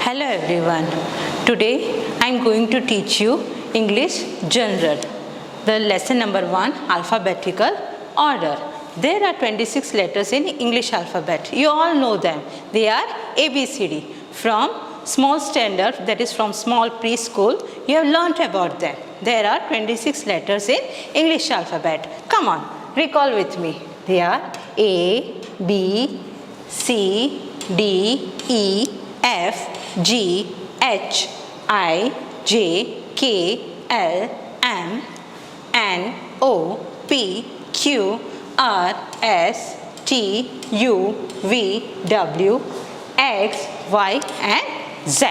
Hello everyone. Today I am going to teach you English General. The lesson number 1, alphabetical order. There are 26 letters in English alphabet. You all know them. They are ABCD. From small standard, that is from small preschool, you have learnt about them. There are 26 letters in English alphabet. Come on, recall with me. They are A, B, C, D, E, F, G, H, I, J, K, L, M, N, O, P, Q, R, S, T, U, V, W, X, Y and Z.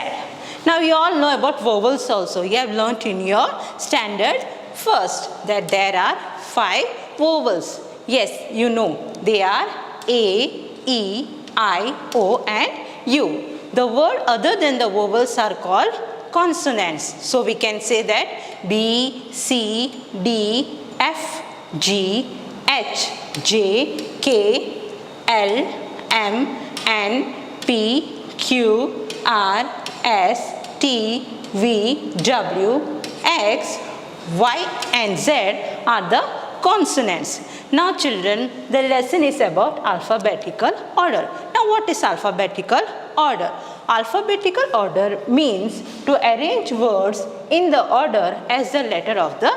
Now you all know about vowels also. You have learnt in your standard first that there are 5 vowels. Yes, you know. They are A, E, I, O and U. The word other than the vowels are called consonants. So we can say that B, C, D, F, G, H, J, K, L, M, N, P, Q, R, S, T, V, W, X, Y and Z are the consonants. Now children, the lesson is about alphabetical order. Now what is alphabetical order? Alphabetical order means to arrange words in the order as the letter of the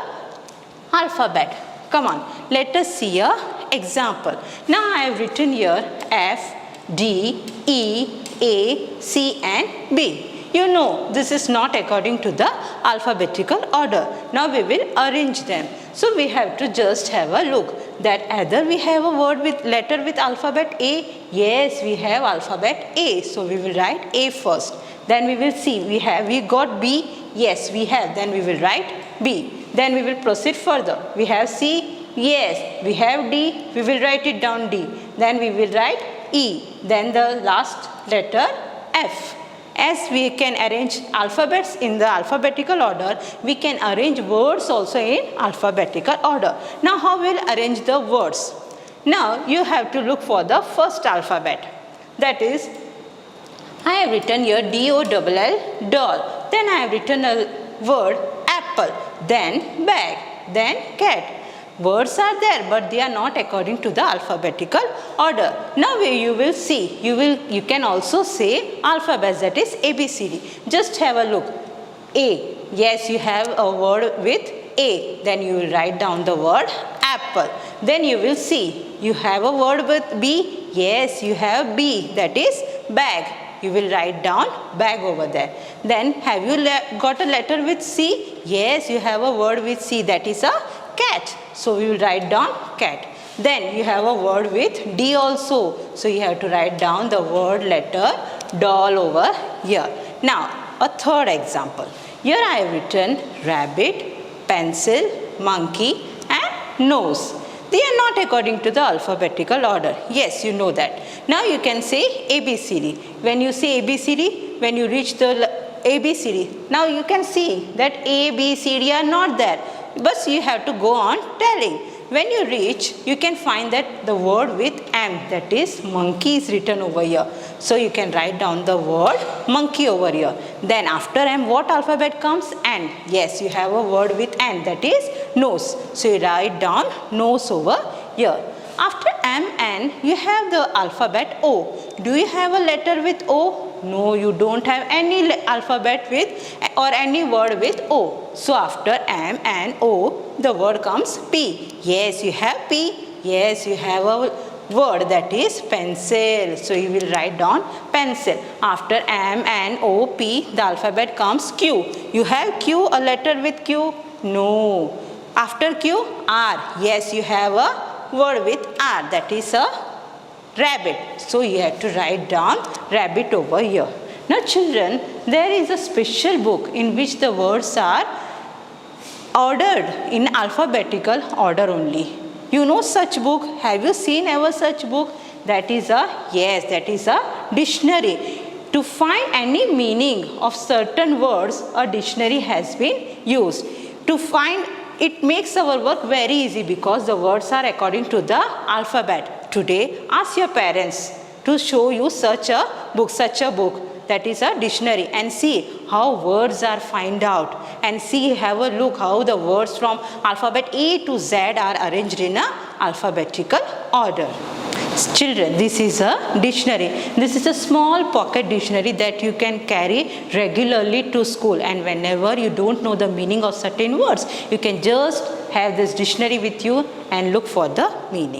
alphabet. Come on, let us see an example. Now I have written here F, D, E, A, C and B. You know this is not according to the alphabetical order. Now we will arrange them. So we have to just have a look that either we have a word with letter with alphabet A. Yes, we have alphabet A. So we will write A first. Then we will see we got B. Yes, we have. Then we will write B. Then we will proceed further. We have C. Yes, we have D. We will write it down D. Then we will write E. Then the last letter F. As we can arrange alphabets in the alphabetical order, we can arrange words also in alphabetical order. Now how we will arrange the words? Now you have to look for the first alphabet. That is, I have written here D-O-L-L, doll. Then I have written a word apple, then bag, then cat. Words are there, but they are not according to the alphabetical order. Now you will see, you can also say alphabets, that is ABCD. Just have a look. A, yes, you have a word with A. Then you will write down the word apple. Then you will see, you have a word with B. Yes, you have B, that is bag. You will write down bag over there. Then have you got a letter with C? Yes, you have a word with C, that is a cat. So we will write down cat. Then you have a word with D also. So you have to write down the word letter doll over here. Now a third example. Here I have written rabbit, pencil, monkey and nose. They are not according to the alphabetical order. Yes, you know that. Now you can say ABCD. When you say ABCD, when you reach the ABCD, now you can see that A, B, C, D are not there. But you have to go on telling. When you reach, you can find that the word with M, that is monkey, is written over here. So you can write down the word monkey over here. Then after M, what alphabet comes? N. Yes, you have a word with N, that is nose. So you write down nose over here. After M, N, you have the alphabet O. Do you have a letter with O? No, you don't have any alphabet with or any word with O. So after M and O, the word comes P. Yes, you have P. Yes, you have a word that is pencil. So you will write down pencil. After M and O, P, the alphabet comes Q. You have Q, a letter with Q? No. After Q, R. Yes, you have a word with R, that is a rabbit. So you have to write down rabbit over here. Now children, there is a special book in which the words are ordered in alphabetical order only. You know such book? Have you seen ever such book? That is a dictionary. To find any meaning of certain words, a dictionary has been used. To find it makes our work very easy because the words are according to the alphabet. Today, ask your parents to show you such a book. that is a dictionary, and see how words are find out, and see, have a look how the words from alphabet A to Z are arranged in a alphabetical order. Children, this is a dictionary. This is a small pocket dictionary that you can carry regularly to school, and whenever you don't know the meaning of certain words, you can just have this dictionary with you and look for the meaning.